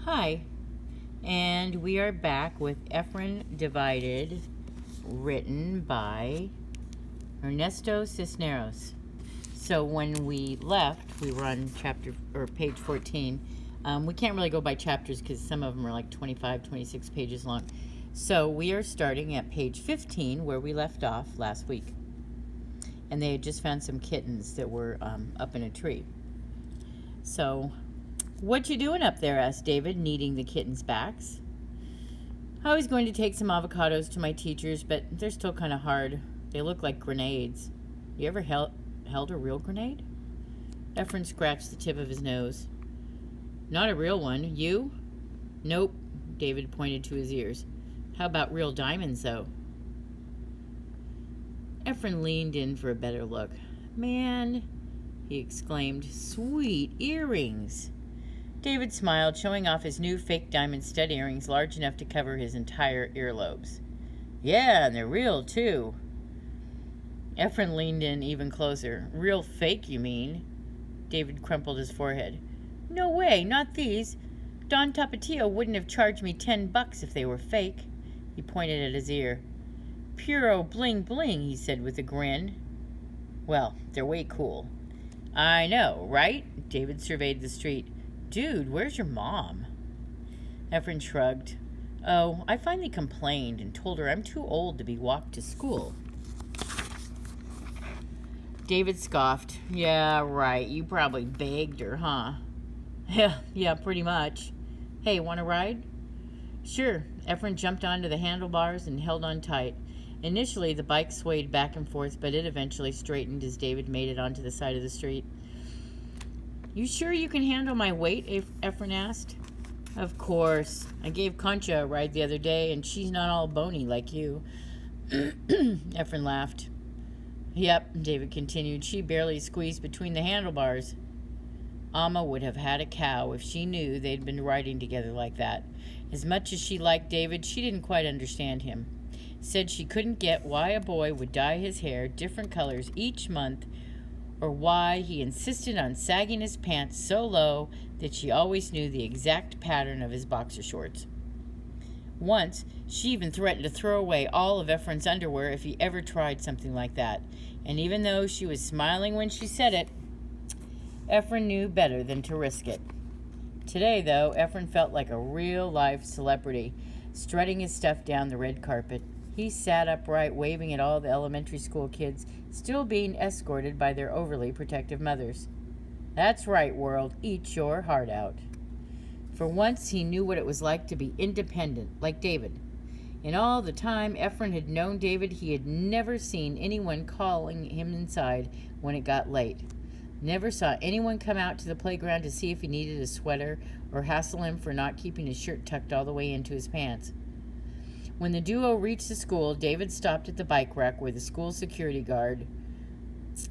Hi, and we are back with Efren Divided, written by Ernesto Cisneros. So when we left, we were on page 14. We can't really go by chapters because some of them are like 25, 26 pages long. So we are starting at page 15 where we left off last week. And they had just found some kittens that were up in a tree. So, "What you doing up there?" asked David, kneading the kittens' backs. "I was going to take some avocados to my teachers, but they're still kind of hard. They look like grenades. You ever held a real grenade?" Efren scratched the tip of his nose. "Not a real one. You?" "Nope," David pointed to his ears. "How about real diamonds, though?" Efren leaned in for a better look. "Man," he exclaimed, "sweet earrings." David smiled, showing off his new fake diamond stud earrings large enough to cover his entire earlobes. "Yeah, and they're real, too." Efren leaned in even closer. "Real fake, you mean?" David crumpled his forehead. "No way, not these. Don Tapatio wouldn't have charged me $10 if they were fake." He pointed at his ear. "Puro bling bling," he said with a grin. "Well, they're way cool." "I know, right?" David surveyed the street. "Dude, where's your mom?" Efren shrugged. "Oh, I finally complained and told her I'm too old to be walked to school." David scoffed. "Yeah, right. You probably begged her, huh?" Yeah, pretty much. "Hey, want to ride?" "Sure." Efren jumped onto the handlebars and held on tight. Initially, the bike swayed back and forth, but it eventually straightened as David made it onto the side of the street. "You sure you can handle my weight?" Efren asked. "Of course. I gave Concha a ride the other day, and she's not all bony like you." Efren laughed. "Yep," David continued. "She barely squeezed between the handlebars." Alma would have had a cow if she knew they'd been riding together like that. As much as she liked David, she didn't quite understand him. Said she couldn't get why a boy would dye his hair different colors each month, or why he insisted on sagging his pants so low that she always knew the exact pattern of his boxer shorts. Once, she even threatened to throw away all of Efren's underwear if he ever tried something like that. And even though she was smiling when she said it, Efren knew better than to risk it. Today, though, Efren felt like a real-life celebrity, strutting his stuff down the red carpet. He sat upright, waving at all the elementary school kids, still being escorted by their overly protective mothers. "That's right, world. Eat your heart out." For once, he knew what it was like to be independent, like David. In all the time Efren had known David, he had never seen anyone calling him inside when it got late. Never saw anyone come out to the playground to see if he needed a sweater or hassle him for not keeping his shirt tucked all the way into his pants. When the duo reached the school, David stopped at the bike rack where the school security guard,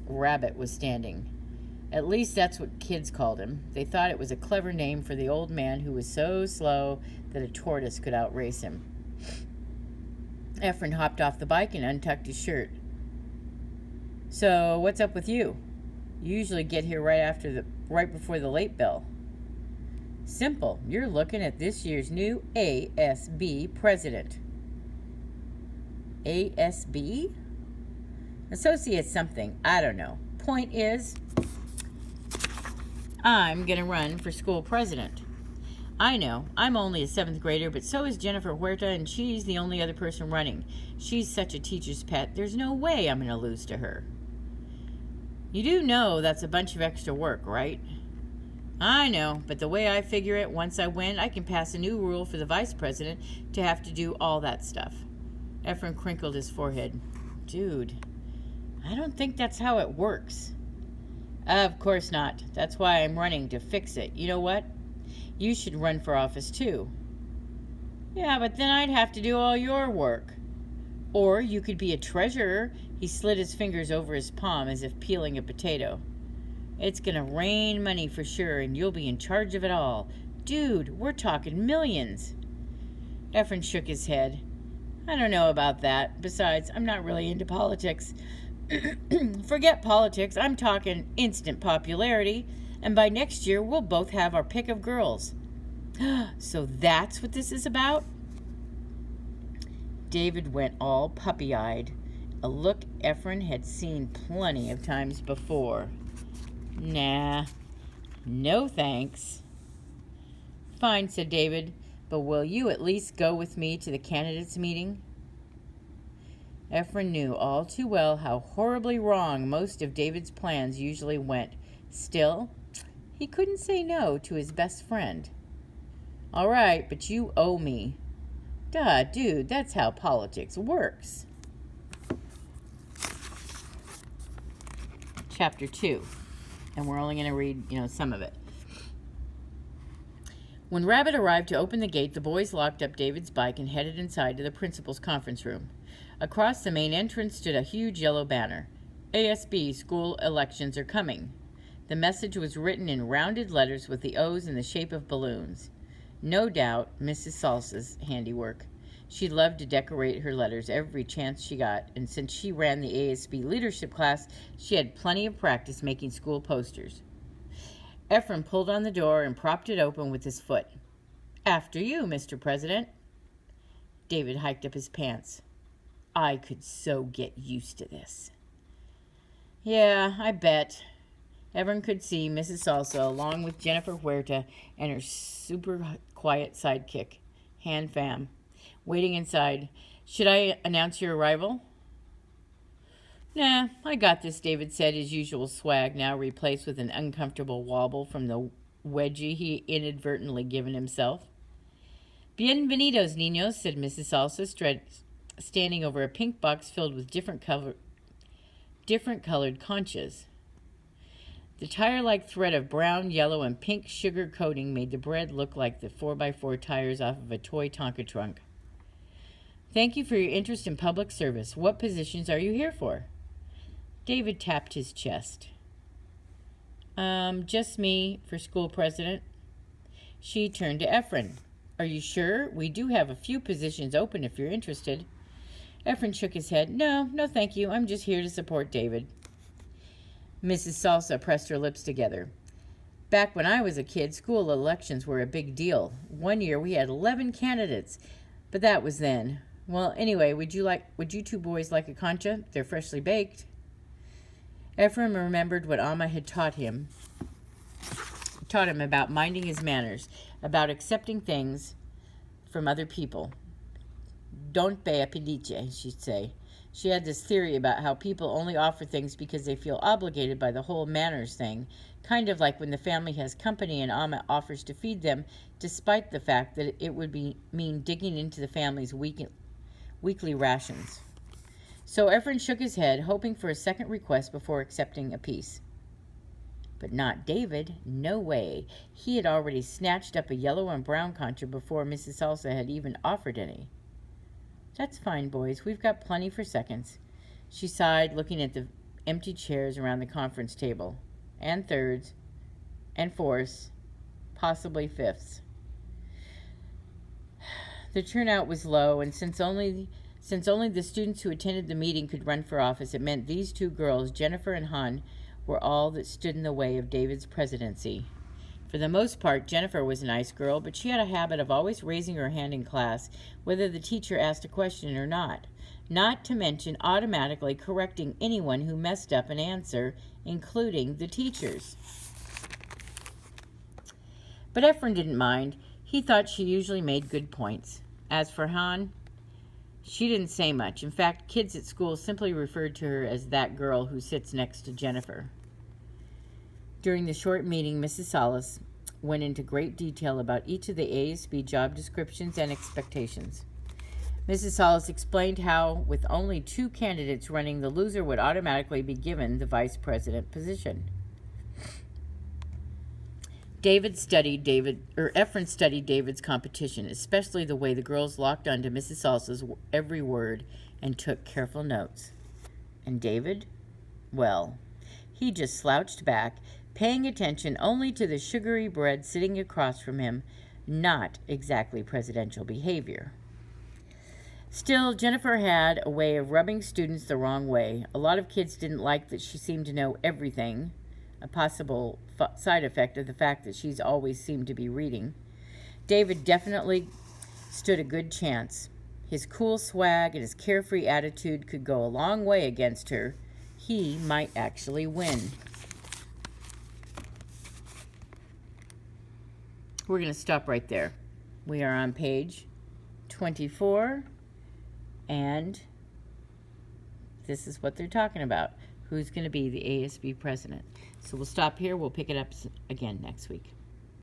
Rabbit, was standing. At least that's what kids called him. They thought it was a clever name for the old man who was so slow that a tortoise could outrace him. Efren hopped off the bike and untucked his shirt. "So, what's up with you? You usually get here right before the late bell." "Simple. You're looking at this year's new ASB president." ASB? Associate something. I don't know. Point is, I'm going to run for school president. "I know. I'm only a 7th grader, but so is Jennifer Huerta, and she's the only other person running. She's such a teacher's pet. There's no way I'm going to lose to her." "You do know that's a bunch of extra work, right?" "I know, but the way I figure it, once I win, I can pass a new rule for the vice president to have to do all that stuff." Efren crinkled his forehead. "Dude, I don't think that's how it works." "Of course not. That's why I'm running, to fix it. You know what? You should run for office, too." "Yeah, but then I'd have to do all your work." "Or you could be a treasurer." He slid his fingers over his palm as if peeling a potato. "It's gonna rain money for sure, and you'll be in charge of it all. Dude, we're talking millions." Efren shook his head. "I don't know about that. Besides, I'm not really into politics." "Forget politics. I'm talking instant popularity. And by next year, we'll both have our pick of girls." So that's what this is about? David went all puppy-eyed, a look Efren had seen plenty of times before. Nah, no thanks. Fine, said David, but will you at least go with me to the candidates' meeting? Efren knew all too well how horribly wrong most of David's plans usually went. Still, he couldn't say no to his best friend. All right, but you owe me. Duh, dude, that's how politics works. Chapter 2. And we're only going to read, some of it. When Rabbit arrived to open the gate, the boys locked up David's bike and headed inside to the principal's conference room. Across the main entrance stood a huge yellow banner. ASB school elections are coming. The message was written in rounded letters with the O's in the shape of balloons. No doubt Mrs. Salsa's handiwork. She loved to decorate her letters every chance she got, and since she ran the ASB leadership class, she had plenty of practice making school posters. Efren pulled on the door and propped it open with his foot. After you, Mr. President. David hiked up his pants. I could so get used to this. Yeah, I bet. Efren could see Mrs. Salsa along with Jennifer Huerta and her super quiet sidekick, Han Pham, waiting inside. Should I announce your arrival? Nah, I got this, David said, his usual swag now replaced with an uncomfortable wobble from the wedgie he inadvertently given himself. Bienvenidos, niños, said Mrs. Salsa, standing over a pink box filled with different colored conchas. The tire-like thread of brown, yellow, and pink sugar coating made the bread look like the 4x4 tires off of a toy Tonka trunk. Thank you for your interest in public service. What positions are you here for? David tapped his chest. Just me for school president. She turned to Efren. Are you sure? We do have a few positions open if you're interested. Efren shook his head. No, thank you. I'm just here to support David. Mrs. Salsa pressed her lips together. Back when I was a kid, school elections were a big deal. One year we had 11 candidates, but that was then. Well, anyway, would you two boys like a concha? They're freshly baked. Efren remembered what Amma had taught him about minding his manners, about accepting things from other people. Don't be a pediche, she'd say. She had this theory about how people only offer things because they feel obligated by the whole manners thing, kind of like when the family has company and Amma offers to feed them, despite the fact that it would mean digging into the family's weekly rations. So Efren shook his head, hoping for a second request before accepting a piece. But not David. No way. He had already snatched up a yellow and brown concha before Mrs. Salsa had even offered any. That's fine, boys. We've got plenty for seconds. She sighed, looking at the empty chairs around the conference table. And thirds. And fourths. Possibly fifths. The turnout was low, and since only the students who attended the meeting could run for office, it meant these two girls, Jennifer and Han, were all that stood in the way of David's presidency. For the most part, Jennifer was a nice girl, but she had a habit of always raising her hand in class, whether the teacher asked a question or not to mention automatically correcting anyone who messed up an answer, including the teachers. But Efren didn't mind. He thought she usually made good points. As for Han, she didn't say much. In fact, kids at school simply referred to her as that girl who sits next to Jennifer. During the short meeting, Mrs. Salas went into great detail about each of the ASB job descriptions and expectations. Mrs. Salas explained how, with only 2 candidates running, the loser would automatically be given the vice president position. Efren studied David's competition, especially the way the girls locked onto Mrs. Salsa's every word and took careful notes. And David? Well, he just slouched back, paying attention only to the sugary bread sitting across from him, not exactly presidential behavior. Still, Jennifer had a way of rubbing students the wrong way. A lot of kids didn't like that she seemed to know everything, a possible side effect of the fact that she's always seemed to be reading. David definitely stood a good chance. His cool swag and his carefree attitude could go a long way against her. He might actually win. We're going to stop right there. We are on page 24, and this is what they're talking about. Who's going to be the ASB president? So we'll stop here. We'll pick it up again next week.